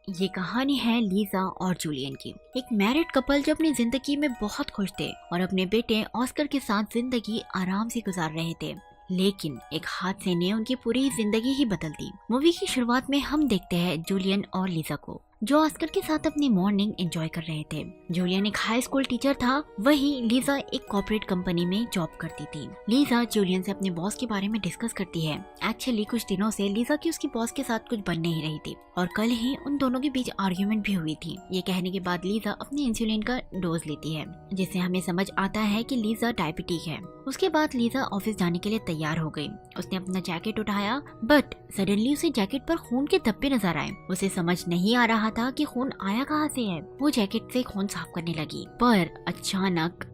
ये कहानी है लीजा और जूलियन की। एक मैरिड कपल जो अपनी जिंदगी में बहुत खुश थे और अपने बेटे ऑस्कर के साथ जिंदगी आराम से गुजार रहे थे, लेकिन एक हादसे ने उनकी पूरी जिंदगी ही बदल दी। मूवी की शुरुआत में हम देखते हैं जूलियन और लीजा को, जो ऑस्कर के साथ अपनी मॉर्निंग एंजॉय कर रहे थे। जूलियन एक हाई स्कूल टीचर था, वहीं लीजा एक कॉर्पोरेट कंपनी में जॉब करती थी। लीजा जूलियन से अपने बॉस के बारे में डिस्कस करती है। एक्चुअली कुछ दिनों से लीजा की उसकी बॉस के साथ कुछ बन नहीं रही थी और कल ही उन दोनों के बीच आर्ग्यूमेंट भी हुई थी। ये कहने के बाद लीजा अपने इंसुलिन का डोज लेती है, जिससे हमें समझ आता है कि लीजा डायबिटिक है। उसके बाद लीजा ऑफिस जाने के लिए तैयार हो गई। उसने अपना जैकेट उठाया, बट सडनली उसे जैकेट पर खून के धब्बे नजर आए। उसे समझ नहीं आ रहा था कि खून आया कहाँ से है। वो जैकेट से खून साफ करने लगी, पर अचानक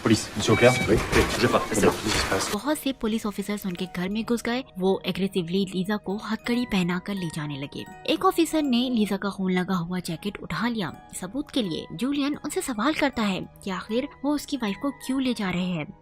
police, monsieur Auclair? Oui, j'ai pas. C'est bon, qu'est-ce qui se passe? बहुत से पुलिस ऑफिसर्स उनके घर में घुस गए। वो एग्रेसिवली लीजा को हथकड़ी पहनाकर ले जाने लगे। एक ऑफिसर ने लीजा का खून लगा हुआ जैकेट उठा लिया सबूत के लिए। जूलियन उनसे सवाल करता है कि आखिर वो उसकी वाइफ को क्यों ले जा रहे हैं,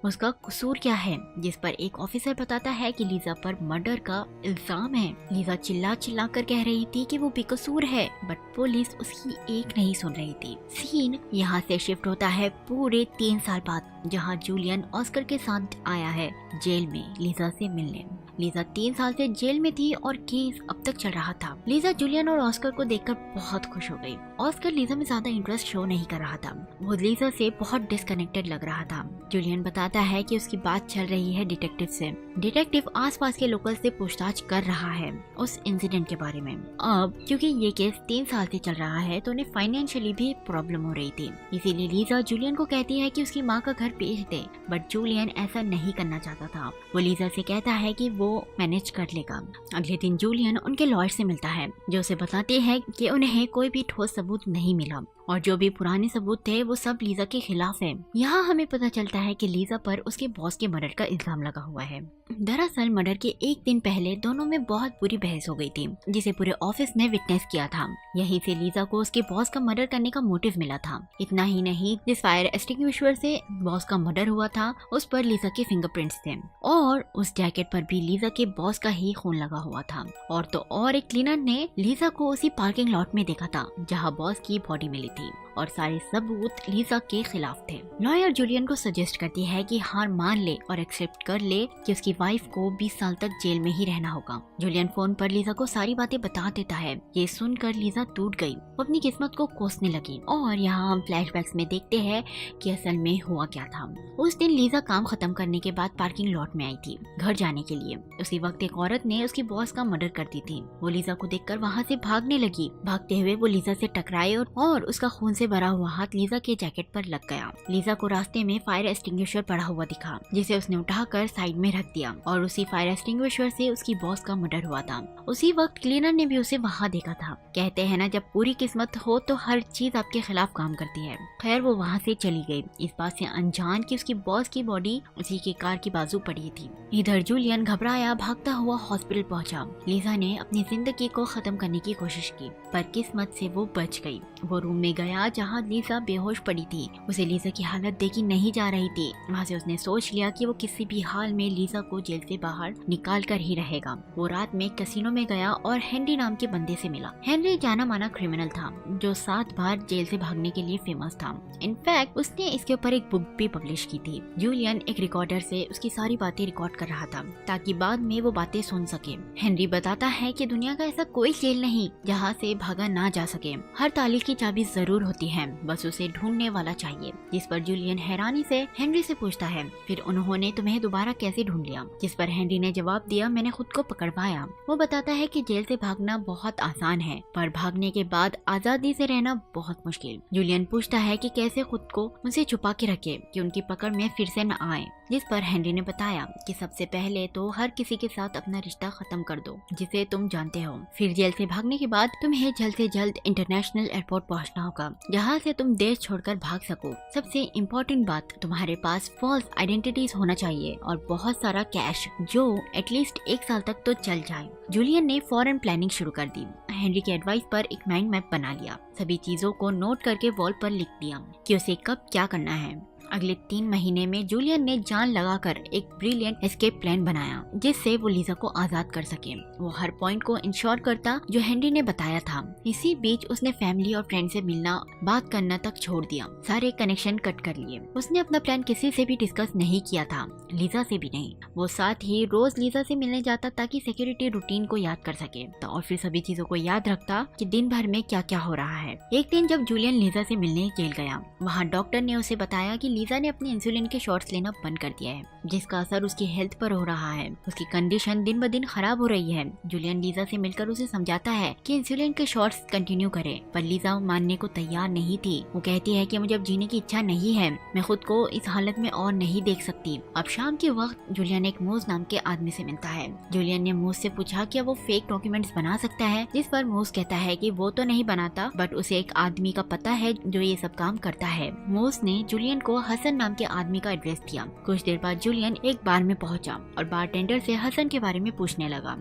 उसका कसूर क्या है, जिस पर एक ऑफिसर बताता है कि लीजा पर मर्डर का इल्जाम है। लीजा चिल्ला चिल्ला कर कह रही थी कि वो बेकसूर है, बट पुलिस उसकी एक नहीं सुन रही थी। सीन यहाँ से शिफ्ट होता है पूरे 3 साल बाद, जहाँ जूलियन ऑस्कर के साथ आया है जेल में लीजा से मिलने। लीजा 3 साल से जेल में थी और केस अब तक चल रहा था। लीजा जूलियन और ऑस्कर को देखकर बहुत खुश हो गई। ऑस्कर लीजा में ज्यादा इंटरेस्ट शो नहीं कर रहा था, वो लीजा से बहुत डिस्कनेक्टेड लग रहा था। जूलियन बताता है कि उसकी बात चल रही है डिटेक्टिव से। डिटेक्टिव आसपास के लोकल से पूछताछ कर रहा है उस इंसिडेंट के बारे में। अब क्योंकि ये केस 3 साल से चल रहा है तो उन्हें फाइनेंशियली भी प्रॉब्लम हो रही थी, इसीलिए लीजा जूलियन को कहती है कि उसकी माँ का घर बेच दे, बट जूलियन ऐसा नहीं करना चाहता था। वो लीजा से कहता है कि वो मैनेज कर लेगा। अगले दिन जूलियन उनके लॉयर से मिलता है, जो उसे बताते हैं कि उन्हें कोई भी ठोस सबूत नहीं मिला और जो भी पुराने सबूत थे वो सब लीजा के खिलाफ है। यहाँ हमें पता चलता है कि लीजा पर उसके बॉस के मर्डर का इल्जाम लगा हुआ है। दरअसल मर्डर के एक दिन पहले दोनों में बहुत बुरी बहस हो गई थी, जिसे पूरे ऑफिस ने विटनेस किया था। यहीं से लीजा को उसके बॉस का मर्डर करने का मोटिव मिला था। इतना ही नहीं, जिस फायर एक्सटिंग्विशर से बॉस का मर्डर हुआ था उस पर लीजा के फिंगरप्रिंट्स थे और उस जैकेट पर भी लीजा के बॉस का ही खून लगा हुआ था। और तो और एक क्लीनर ने लीजा को उसी पार्किंग लॉट में देखा था जहाँ बॉस की बॉडी मिली थी और सारे सबूत लीजा के खिलाफ थे। लॉयर जूलियन को सजेस्ट करती है कि हार मान ले और एक्सेप्ट कर ले कि उसकी वाइफ को 20 साल तक जेल में ही रहना होगा। जूलियन फोन पर लीजा को सारी बातें बता देता है। ये सुनकर लीजा टूट गई, वो अपनी किस्मत को कोसने लगी। और यहाँ हम फ्लैशबैक्स में देखते हैं कि असल में हुआ क्या था। उस दिन लीजा काम खत्म करने के बाद पार्किंग लॉट में आई थी घर जाने के लिए। उसी वक्त एक औरत ने उसकी बॉस का मर्डर कर दी थी। वो लीजा को देखकर वहाँ से भागने लगी। भागते हुए वो लीजा से टकराए और उसका खून से भरा हुआ हाथ लीजा के जैकेट पर लग गया। लीजा को रास्ते में फायर एक्सटिंग्विशर पड़ा हुआ दिखा, जिसे उसने उठाकर साइड में रख दिया और उसी फायर एक्सटिंग्विशर से उसकी बॉस का मर्डर हुआ था। उसी वक्त क्लीनर ने भी उसे वहाँ देखा था। कहते हैं ना, जब पूरी किस्मत हो तो हर चीज आपके खिलाफ काम करती है। खैर वो वहाँ से चली गई, इस बात से अनजान कि उसकी बॉस की बॉडी उसी की कार की बाजू पड़ी थी। इधर जूलियन घबराया भागता हुआ हॉस्पिटल पहुंचा। लीजा ने अपनी जिंदगी को खत्म करने की कोशिश की, पर किस्मत से वो बच गई। वो रूम में गया जहाँ लीजा बेहोश पड़ी थी। उसे लीजा की हालत देखी नहीं जा रही थी। वहाँ से उसने सोच लिया कि वो किसी भी हाल में लीजा को जेल से बाहर निकाल कर ही रहेगा। वो रात में कैसीनो में गया और हेनरी नाम के बंदे से मिला। हेनरी जाना माना क्रिमिनल था, जो 7 बार जेल से भागने के लिए फेमस था। इनफैक्ट उसने इसके ऊपर एक बुक भी पब्लिश की थी। जूलियन एक रिकॉर्डर से उसकी सारी बातें रिकॉर्ड कर रहा था ताकि बाद में वो बातें सुन सके। हेनरी बताता है कि दुनिया का ऐसा कोई जेल नहीं जहाँ से भागा ना जा सके। हर ताले की चाबी जरूर होती है, बस उसे ढूंढने वाला चाहिए। जिस पर जूलियन हैरानी से हेनरी से पूछता है, फिर उन्होंने तुम्हें दोबारा कैसे ढूंढ लिया? जिस पर हेनरी ने जवाब दिया, मैंने खुद को पकड़वाया। वो बताता है कि जेल से भागना बहुत आसान है, पर भागने के बाद आजादी से रहना बहुत मुश्किल। जूलियन पूछता है कि कैसे खुद को उनसे छुपा के रखे कि उनकी पकड़ में फिर से न आए। जिस पर हेनरी ने बताया कि सबसे पहले तो हर किसी के साथ अपना रिश्ता खत्म कर दो जिसे तुम जानते हो। फिर जेल से भागने के बाद तुम्हें जल्द से जल्द इंटरनेशनल एयरपोर्ट पहुंचना होगा, जहां से तुम देश छोड़कर भाग सको। सबसे इम्पोर्टेंट बात, तुम्हारे पास फॉल्स आइडेंटिटीज होना चाहिए और बहुत सारा कैश, जो एटलीस्ट 1 साल तक तो चल जाए। जूलियन ने फौरन प्लानिंग शुरू कर दी। हेनरी के एडवाइस पर एक माइंड मैप बना लिया। सभी चीजों को नोट करके वॉल पर लिख दिया कि उसे कब क्या करना है। अगले 3 महीने में जूलियन ने जान लगाकर एक ब्रिलियंट एस्केप प्लान बनाया जिससे वो लीजा को आजाद कर सके। वो हर पॉइंट को इंश्योर करता जो हेनरी ने बताया था। इसी बीच उसने फैमिली और फ्रेंड से मिलना, बात करना तक छोड़ दिया, सारे कनेक्शन कट कर लिए। उसने अपना प्लान किसी से भी डिस्कस नहीं किया था, लीजा से भी नहीं। वो साथ ही रोज लीजा से मिलने जाता ताकि सिक्योरिटी रूटीन को याद कर सके तो और फिर सभी चीजों को याद रखता कि दिन भर में क्या क्या हो रहा है। एक दिन जब जूलियन लीजा से मिलने जेल गया, वहाँ डॉक्टर ने उसे बताया कि लीजा ने अपने इंसुलिन के शॉट्स लेना बंद कर दिया है जिसका असर उसकी हेल्थ पर हो रहा है। उसकी कंडीशन दिन ब दिन खराब हो रही है। जूलियन लीजा से मिलकर उसे समझाता है कि इंसुलिन के शॉट्स कंटिन्यू करे, पर लीजा मानने को तैयार नहीं थी। वो कहती है कि मुझे अब जीने की इच्छा नहीं है, मैं खुद को इस हालत में और नहीं देख सकती। अब शाम के वक्त जूलियन एक मूस नाम के आदमी से मिलता है। जूलियन ने मूस से पूछा कि वो फेक डॉक्यूमेंट्स बना सकता है, जिस पर मूस कहता है कि वो तो नहीं बनाता बट उसे एक आदमी का पता है जो ये सब काम करता है। मूस ने जूलियन को हसन नाम के आदमी का एड्रेस दिया। कुछ देर बाद जूलियन एक बार में पहुंचा और बारटेंडर से हसन के बारे में पूछने लगा।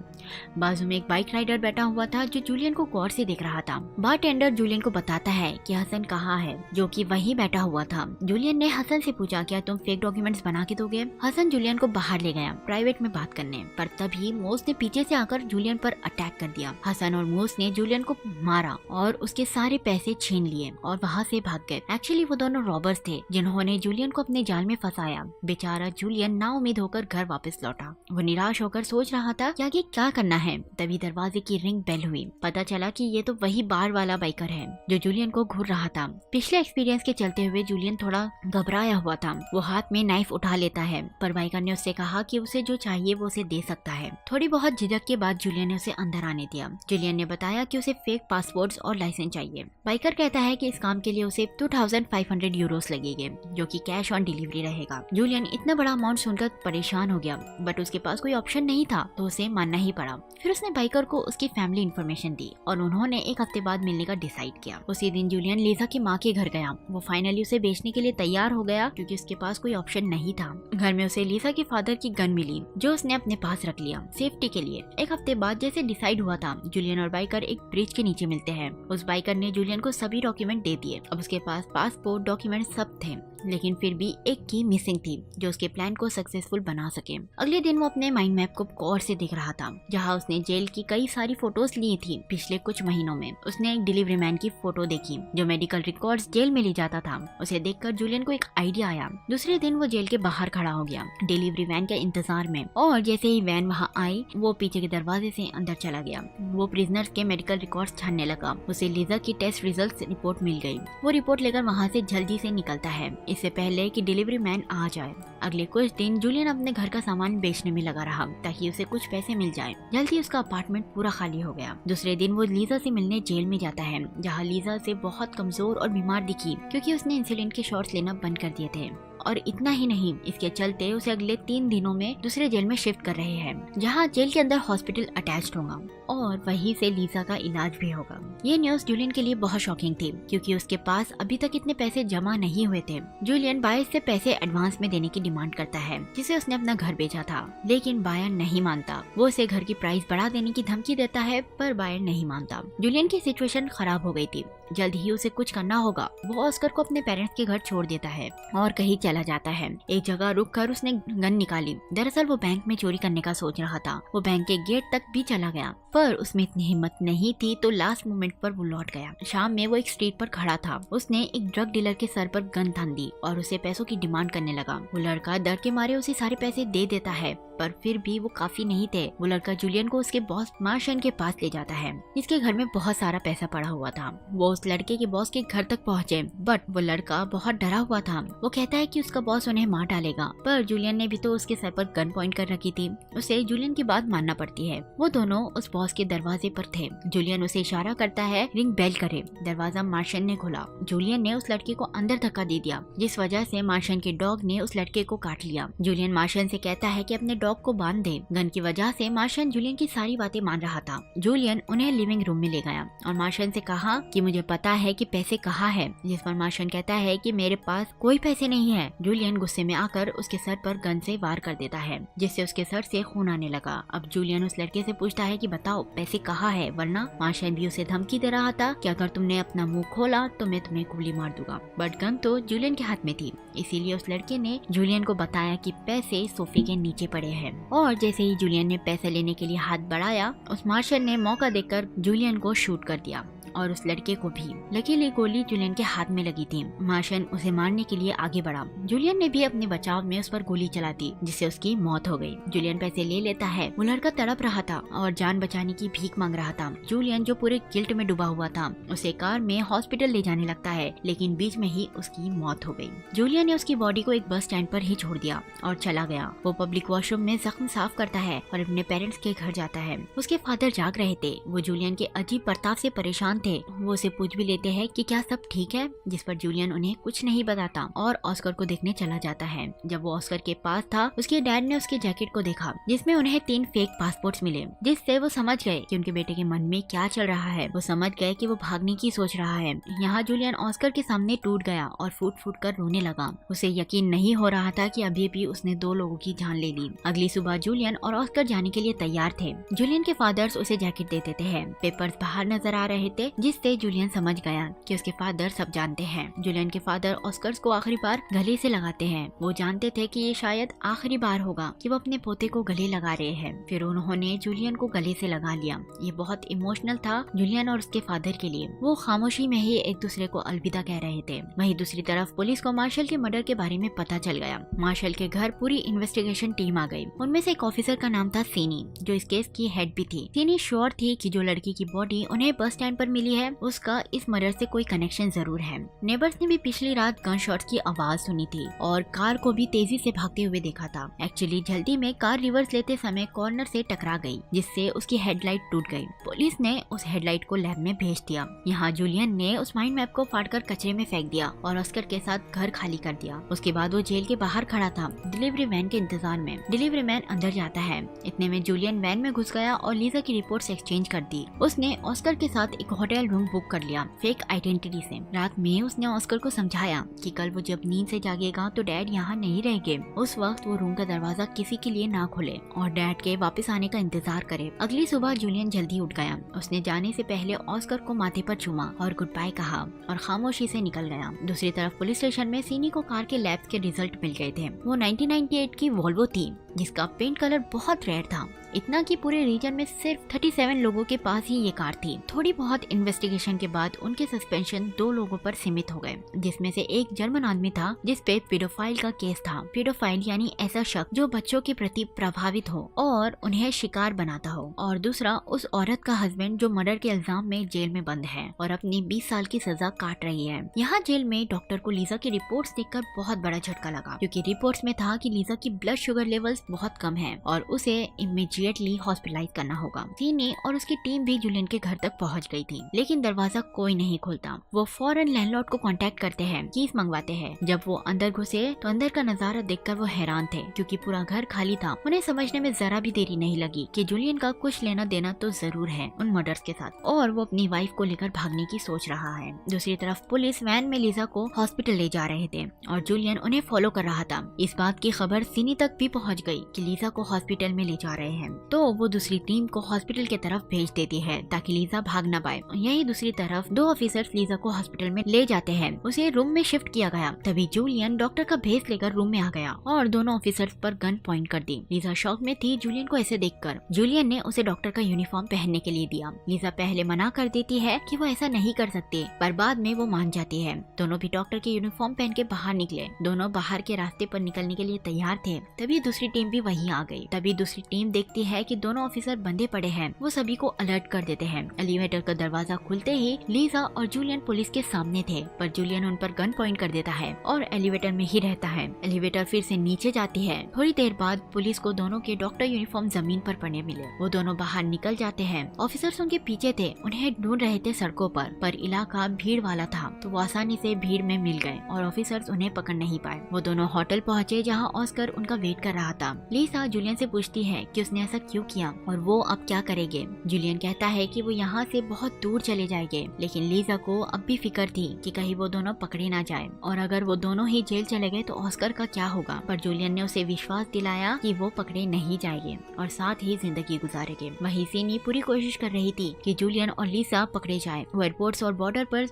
बाजू में एक बाइक राइडर बैठा हुआ था जो जूलियन को गौर से देख रहा था। बारटेंडर जूलियन को बताता है कि हसन कहाँ है, जो कि वहीं बैठा हुआ था। जूलियन ने हसन से पूछा क्या तुम फेक डॉक्यूमेंट्स बना के दोगे। हसन जूलियन को बाहर ले गया प्राइवेट में बात करने, पर तभी मूस ने पीछे से आकर जूलियन पर अटैक कर दिया। हसन और मूस ने जूलियन को मारा और उसके सारे पैसे छीन लिए और वहाँ से भाग गए। एक्चुअली वो दोनों रॉबर्स थे जिन्होंने जूलियन को अपने जाल में फंसाया। बेचारा जूलियन नाउम्मीद होकर घर वापस लौटा। वो निराश होकर सोच रहा था कि आगे क्या करना है। तभी दरवाजे की रिंग बेल हुई। पता चला कि ये तो वही बार वाला बाइकर है जो जूलियन को घूर रहा था। पिछले एक्सपीरियंस के चलते हुए जूलियन थोड़ा घबराया हुआ था। वो हाथ में नाइफ उठा लेता है, पर बाइकर ने उससे कहा कि उसे जो चाहिए वो उसे दे सकता है। थोड़ी बहुत झिझक के बाद जूलियन ने उसे अंदर आने दिया। जूलियन ने बताया कि उसे फेक पासपोर्ट्स और लाइसेंस चाहिए। बाइकर कहता है कि इस काम के लिए उसे 2500 यूरोस लगेंगे, जो कि कैश ऑन डिलीवरी रहेगा। जूलियन इतना बड़ा अमाउंट सुनकर परेशान हो गया, बट उसके पास कोई ऑप्शन नहीं था तो उसे मानना ही पड़ा। फिर उसने बाइकर को उसकी फैमिली इन्फॉर्मेशन दी और उन्होंने एक हफ्ते बाद मिलने का डिसाइड किया। उसी दिन जूलियन लीजा की माँ के घर गया। वो फाइनली उसे बेचने के लिए तैयार हो गया क्योंकि उसके पास कोई ऑप्शन नहीं था। घर में उसे लीजा के फादर की गन मिली जो उसने अपने पास रख लिया सेफ्टी के लिए। एक हफ्ते बाद जैसे डिसाइड हुआ था, जूलियन और बाइकर एक ब्रिज के नीचे मिलते हैं। उस बाइकर ने जूलियन को सभी डॉक्यूमेंट दे दिए। अब उसके पास पासपोर्ट डॉक्यूमेंट सब थे, लेकिन फिर भी एक की मिसिंग थी जो उसके प्लान को सक्सेसफुल बना सके। अगले दिन वो अपने माइंड मैप को गौर से देख रहा था जहां उसने जेल की कई सारी फोटोज ली थी पिछले कुछ महीनों में। उसने एक डिलीवरी मैन की फोटो देखी जो मेडिकल रिकॉर्ड्स जेल में ले जाता था। उसे देखकर जूलियन को एक आइडिया आया। दूसरे दिन वो जेल के बाहर खड़ा हो गया डिलीवरी वैन के इंतजार में, और जैसे ही वैन वहां आई वो पीछे के दरवाजे से अंदर चला गया। वो प्रिजनर्स के मेडिकल रिकॉर्ड्स छानने लगा। उसे लीजा की टेस्ट रिजल्ट रिपोर्ट मिल गई। वो रिपोर्ट लेकर वहाँ से जल्दी से निकलता है इससे पहले कि डिलीवरी मैन आ जाए। अगले कुछ दिन जूलियन अपने घर का सामान बेचने में लगा रहा ताकि उसे कुछ पैसे मिल जाए। जल्दी उसका अपार्टमेंट पूरा खाली हो गया। दूसरे दिन वो लीजा से मिलने जेल में जाता है जहाँ लीजा से बहुत कमजोर और बीमार दिखी क्योंकि उसने इंसुलिन के शॉट्स लेना बंद कर दिए थे। और इतना ही नहीं, इसके चलते उसे अगले 3 दिनों में दूसरे जेल में शिफ्ट कर रहे हैं जहाँ जेल के अंदर हॉस्पिटल अटैच्ड होगा और वहीं से लीजा का इलाज भी होगा। ये न्यूज जूलियन के लिए बहुत शॉकिंग थी क्योंकि उसके पास अभी तक इतने पैसे जमा नहीं हुए थे। जूलियन बायर से पैसे एडवांस में देने की डिमांड करता है जिसे उसने अपना घर बेचा था, लेकिन बायर नहीं मानता। वो उसे घर की प्राइस बढ़ा देने की धमकी देता है पर बायर नहीं मानता। जूलियन की सिचुएशन खराब हो गई थी, जल्द ही उसे कुछ करना होगा। वो ऑस्कर को अपने पेरेंट्स के घर छोड़ देता है और कहीं चला जाता है। एक जगह रुक कर उसने गन निकाली। दरअसल वो बैंक में चोरी करने का सोच रहा था। वो बैंक के गेट तक भी चला गया पर उसमें इतनी हिम्मत नहीं थी तो लास्ट मोमेंट पर वो लौट गया। शाम में वो एक स्ट्रीट पर खड़ा था। उसने एक ड्रग डीलर के सर पर गन थाम दी और उसे पैसों की डिमांड करने लगा। वो लड़का डर के मारे उसे सारे पैसे दे देता है पर फिर भी वो काफी नहीं थे। वो लड़का जूलियन को उसके बॉस मार्शन के पास ले जाता है। इसके घर में बहुत सारा पैसा पड़ा हुआ था। वो उस लड़के के बॉस के घर तक पहुँचे बट वो लड़का बहुत डरा हुआ था। वो कहता है कि उसका बॉस उन्हें मार डालेगा, पर जूलियन ने भी तो उसके सर पर गन पॉइंट कर रखी थी। उसे जूलियन की बात मानना पड़ती है। वो दोनों उस बॉस के दरवाजे पर थे। जूलियन उसे इशारा करता है रिंग बेल करे। दरवाजा मार्शन ने खोला। जूलियन ने उस लड़के को अंदर धक्का दे दिया जिस वजह से मार्शन के डॉग ने उस लड़के को काट लिया। जूलियन मार्शन से कहता है कि अपने डॉग को बांध दे। गन की वजह से मार्शन जूलियन की सारी बातें मान रहा था। जूलियन उन्हें लिविंग रूम में ले गया और मार्शन से कहा कि मुझे पता है कि पैसे कहाँ है, जिस पर मार्शन कहता है कि मेरे पास कोई पैसे नहीं है। है। जूलियन गुस्से में आकर उसके सर पर गन से वार कर देता है, जिससे उसके सर से खून आने लगा। अब जूलियन उस लड़के से पूछता है कि बताओ पैसे कहाँ है, वरना मार्शन भी उसे धमकी दे रहा था कि अगर तुमने अपना मुंह खोला तो मैं तुम्हें गोली मार दूंगा। बट गन तो जूलियन के हाथ में थी, इसीलिए उस लड़के ने जूलियन को बताया कि पैसे सोफे के नीचे पड़े हैं। और जैसे ही जूलियन ने पैसे लेने के लिए हाथ बढ़ाया, उस मार्शन ने मौका देकर जूलियन को शूट कर दिया और उस लड़के को भी। लकीली गोली जूलियन के हाथ में लगी थी। मार्शन उसे मारने के लिए आगे बढ़ा। जूलियन ने भी अपने बचाव में उस पर गोली चला दी, जिससे उसकी मौत हो गई। जूलियन पैसे ले लेता है। वो लड़का तड़प रहा था और जान बचाने की भीख मांग रहा था। जूलियन जो पूरे गिल्ट में डूबा हुआ था, उसे कार में हॉस्पिटल ले जाने लगता है, लेकिन बीच में ही उसकी मौत हो गई। जूलियन ने उसकी बॉडी को एक बस स्टैंड पर ही छोड़ दिया और चला गया। वो पब्लिक वॉशरूम में जख्म साफ करता है और अपने पेरेंट्स के घर जाता है। उसके फादर जाग रहे थे। वो जूलियन के अजीब बर्ताव से परेशान थे। वो उसे पूछ भी लेते हैं कि क्या सब ठीक है, जिस पर जूलियन उन्हें कुछ नहीं बताता और ऑस्कर को देखने चला जाता है। जब वो ऑस्कर के पास था, उसके डैड ने उसके जैकेट को देखा, जिसमें उन्हें 3 फेक पासपोर्ट्स मिले, जिससे वो समझ गए कि उनके बेटे के मन में क्या चल रहा है। वो समझ गए कि वो भागने की सोच रहा है। यहाँ जूलियन ऑस्कर के सामने टूट गया और फूट फूट कर रोने लगा। उसे यकीन नहीं हो रहा था कि अभी भी उसने 2 लोगों की जान ले ली। अगली सुबह जूलियन और ऑस्कर जाने के लिए तैयार थे। जूलियन के फादर्स उसे जैकेट दे देते हैं। पेपर्स बाहर नजर आ रहे थे, जिससे जूलियन समझ गया कि उसके फादर सब जानते हैं। जूलियन के फादर ऑस्कर्स को आखिरी बार गले से लगाते हैं। वो जानते थे कि ये शायद आखिरी बार होगा कि वो अपने पोते को गले लगा रहे हैं। फिर उन्होंने जूलियन को गले से लगा लिया। ये बहुत इमोशनल था जूलियन और उसके फादर के लिए। वो खामोशी में ही एक दूसरे को अलविदा कह रहे थे। वहीं दूसरी तरफ पुलिस को मार्शल के मर्डर के बारे में पता चल गया। मार्शल के घर पूरी इन्वेस्टिगेशन टीम आ गई। उनमें से एक ऑफिसर का नाम था सीनी, जो इस केस की हेड भी थी। सीनी श्योर थी कि जो लड़की की बॉडी उन्हें बस स्टैंड पर मिली है, उसका इस मर्डर से कोई कनेक्शन जरूर है। नेबर्स ने भी पिछली रात गन शॉट्स की आवाज सुनी थी और कार को भी तेजी से भागते हुए देखा था। एक्चुअली जल्दी में कार रिवर्स लेते समय कॉर्नर से टकरा गई, जिससे उसकी हेडलाइट टूट गई। पुलिस ने उस हेडलाइट को लैब में भेज दिया। यहाँ जूलियन ने उस माइंड मैप को फाड़कर कचरे में फेंक दिया और ऑस्कर के साथ घर खाली कर दिया। उसके बाद वो जेल के बाहर खड़ा था, डिलीवरी वैन के इंतजार में। डिलीवरी मैन अंदर जाता है। इतने में जूलियन वैन में घुस गया और लीजा की रिपोर्ट्स एक्सचेंज कर दी। उसने ऑस्कर के साथ एक होटल रूम बुक कर लिया फेक आइडेंटिटी से। रात में उसने ऑस्कर को समझाया कि कल वो जब नींद से जागेगा तो डैड यहाँ नहीं रहेंगे। उस वक्त वो रूम का दरवाजा किसी के लिए ना खोले और डैड के वापस आने का इंतजार करे। अगली सुबह जूलियन जल्दी उठ गया। उसने जाने से पहले ऑस्कर को माथे पर चूमा और गुड बाय कहा और खामोशी से निकल गया। दूसरी तरफ पुलिस स्टेशन में सीनी को कार के लैब्स के रिजल्ट मिल गए थे। वो 1998 की वोल्वो थी, जिसका पेंट कलर बहुत रेयर था। इतना कि पूरे रीजन में सिर्फ 37 लोगों के पास ही ये कार थी। थोड़ी बहुत इन्वेस्टिगेशन के बाद उनके सस्पेंशन 2 लोगों पर सीमित हो गए, जिसमें से एक जर्मन आदमी था जिस पे पेडोफाइल का केस था। पेडोफाइल यानी ऐसा शख्स जो बच्चों के प्रति प्रभावित हो और उन्हें शिकार बनाता हो, और दूसरा उस औरत का हस्बैंड जो मर्डर के इल्जाम में जेल में बंद है और अपनी 20 साल की सजा काट रही है। यहाँ जेल में डॉक्टर को लीजा की रिपोर्ट्स देखकर बहुत बड़ा झटका लगा, क्योंकि रिपोर्ट्स में था कि लीजा की ब्लड शुगर लेवल्स बहुत कम है और उसे इमीडिएटली हॉस्पिटलाइज करना होगा। सीनी और उसकी टीम भी जूलियन के घर तक पहुंच गई थी, लेकिन दरवाजा कोई नहीं खोलता। वो फौरन लैंडलॉर्ड को कांटेक्ट करते हैं, कीज मंगवाते हैं। जब वो अंदर घुसे तो अंदर का नजारा देखकर वो हैरान थे, क्योंकि पूरा घर खाली था। उन्हें समझने में जरा भी देरी नहीं लगी कि जूलियन का कुछ लेना देना तो जरूर है उन मर्डर्स के साथ, और वो अपनी वाइफ को लेकर भागने की सोच रहा है। दूसरी तरफ पुलिस वैन में लीजा को हॉस्पिटल ले जा रहे थे और जूलियन उन्हें फॉलो कर रहा था। इस बात की खबर सीनी तक भी पहुंच गई कि लीजा को हॉस्पिटल में ले जा रहे हैं, तो वो दूसरी टीम को हॉस्पिटल की तरफ भेज देती है ताकि लीजा भाग न पाए। यही दूसरी तरफ 2 ऑफिसर्स लीजा को हॉस्पिटल में ले जाते हैं। उसे रूम में शिफ्ट किया गया। तभी जूलियन डॉक्टर का भेस लेकर रूम में आ गया और दोनों ऑफिसर्स पर गन पॉइंट कर दी। लीजा शॉक में थी जूलियन को ऐसे देखकर। जूलियन ने उसे डॉक्टर का यूनिफॉर्म पहनने के लिए दिया। लीजा पहले मना कर देती है कि वो ऐसा नहीं कर सकती, पर बाद में वो मान जाती है। दोनों भी डॉक्टर के यूनिफॉर्म पहन के बाहर निकले। दोनों बाहर के रास्ते पर निकलने के लिए तैयार थे। तभी दूसरी टीम भी वहीं आ गई। तभी दूसरी टीम देखती है कि दोनों ऑफिसर बंधे पड़े हैं। वो सभी को अलर्ट कर देते हैं। एलिवेटर का दरवाजा खुलते ही लीजा और जूलियन पुलिस के सामने थे, पर जूलियन उन पर गन पॉइंट कर देता है और एलिवेटर में ही रहता है। एलिवेटर फिर से नीचे जाती है। थोड़ी देर बाद पुलिस को दोनों के डॉक्टर यूनिफॉर्म जमीन पर पड़े मिले। वो दोनों बाहर निकल जाते हैं। ऑफिसर्स उनके पीछे थे, उन्हें ढूंढ रहे थे सड़कों पर इलाका भीड़ वाला था, तो वो आसानी से भीड़ में मिल गए और ऑफिसर्स उन्हें पकड़ नहीं पाए। वो दोनों होटल पहुँचे जहाँ ऑस्कर उनका वेट कर रहा था। था। लीसा जूलियन से पूछती है कि उसने ऐसा क्यों किया और वो अब क्या करेंगे। जूलियन कहता है कि वो यहाँ से बहुत दूर चले जाएंगे, लेकिन लीसा को अब भी फिक्र थी कि कहीं वो दोनों पकड़े ना जाए, और अगर वो दोनों ही जेल चले गए तो ऑस्कर का क्या होगा। पर जूलियन ने उसे विश्वास दिलाया कि वो पकड़े नहीं जाएंगे और साथ ही जिंदगी गुजारेंगे। वहीं सीनी पूरी कोशिश कर रही थी कि जूलियन और लीसा पकड़े जाए। वो एयरपोर्ट्स और बॉर्डर पर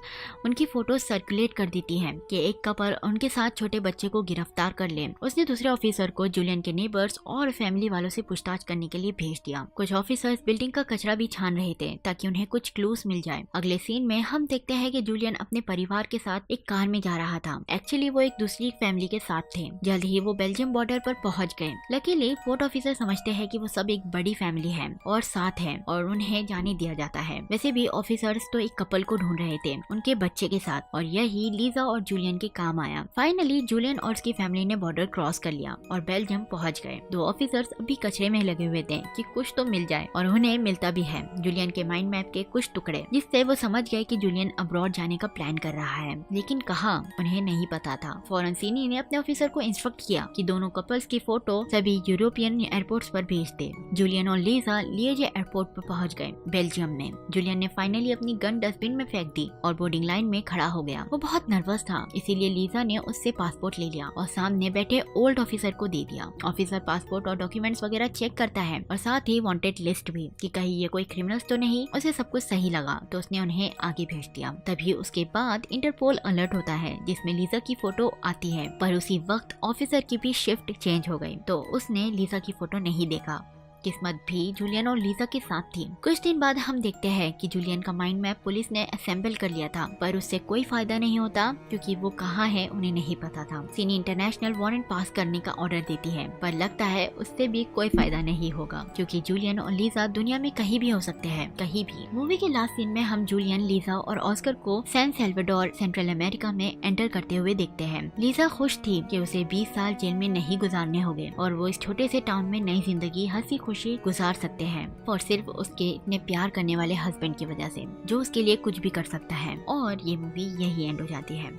उनकी फोटो सर्कुलेट कर देती है कि एक कपल उनके साथ छोटे बच्चे को गिरफ्तार कर ले। उसने दूसरे ऑफिसर को जूलियन के नेबर्स और फैमिली वालों से पूछताछ करने के लिए भेज दिया। कुछ ऑफिसर्स बिल्डिंग का कचरा भी छान रहे थे ताकि उन्हें कुछ क्लूज मिल जाए। अगले सीन में हम देखते हैं कि जूलियन अपने परिवार के साथ एक कार में जा रहा था। एक्चुअली वो एक दूसरी फैमिली के साथ थे। जल्द ही वो बेल्जियम बॉर्डर पर पहुंच गए। लकीली पोर्ट ऑफिसर समझते हैं कि वो सब एक बड़ी फैमिली है और साथ है और उन्हें जाने दिया जाता है। वैसे भी ऑफिसर्स तो एक कपल को ढूंढ रहे थे उनके बच्चे के साथ, और यही लीजा और जूलियन के काम आया। फाइनली जूलियन और उसकी फैमिली ने बॉर्डर क्रॉस कर लिया और बेल्जियम पहुंच गए। दो ऑफिसर्स अभी कचरे में लगे हुए थे कि कुछ तो मिल जाए, और उन्हें मिलता भी है जूलियन के माइंड मैप के कुछ टुकड़े, जिससे वो समझ गए कि जूलियन अब्रॉड जाने का प्लान कर रहा है, लेकिन कहाँ उन्हें नहीं पता था। फौरन सीनी ने अपने ऑफिसर को इंस्ट्रक्ट किया कि दोनों कपल्स की फोटो सभी यूरोपियन एयरपोर्ट्स पर भेज दे। जूलियन और लीजा लिएजे एयरपोर्ट पर पहुंच गए बेल्जियम में। जूलियन ने फाइनली अपनी गन डस्टबिन में फेंक दी और बोर्डिंग लाइन में खड़ा हो गया। वो बहुत नर्वस था, इसीलिए लीजा ने उससे पासपोर्ट ले लिया और सामने बैठे ओल्ड ऑफिसर को दे दिया। ऑफिसर पासपोर्ट और डॉक्यूमेंट्स वगैरह चेक करता है और साथ ही वांटेड लिस्ट भी कि कहीं ये कोई क्रिमिनल्स तो नहीं। उसे सब कुछ सही लगा तो उसने उन्हें आगे भेज दिया। तभी उसके बाद इंटरपोल अलर्ट होता है जिसमें लीजा की फोटो आती है, पर उसी वक्त ऑफिसर की भी शिफ्ट चेंज हो गई तो उसने लीजा की फोटो नहीं देखा। किस्मत भी जूलियन और लीजा के साथ थी। कुछ दिन बाद हम देखते हैं कि जूलियन का माइंड मैप पुलिस ने असेंबल कर लिया था, पर उससे कोई फायदा नहीं होता क्योंकि वो कहाँ है उन्हें नहीं पता था। सीनी इंटरनेशनल वारंट पास करने का ऑर्डर देती है, पर लगता है उससे भी कोई फायदा नहीं होगा क्योंकि जूलियन और लीजा दुनिया में कहीं भी हो सकते हैं, कहीं भी। मूवी के लास्ट सीन में हम जूलियन, लीजा और ऑस्कर को सैन सैल्वाडोर सेंट्रल अमेरिका में एंटर करते हुए देखते हैं। लीजा खुश थी कि उसे 20 साल जेल में नहीं गुजारने होंगे और वो इस छोटे से टाउन में नई जिंदगी हंसी खुशी गुजार सकते हैं, और सिर्फ उसके इतने प्यार करने वाले हस्बैंड की वजह से जो उसके लिए कुछ भी कर सकता है। और ये मूवी यही एंड हो जाती है।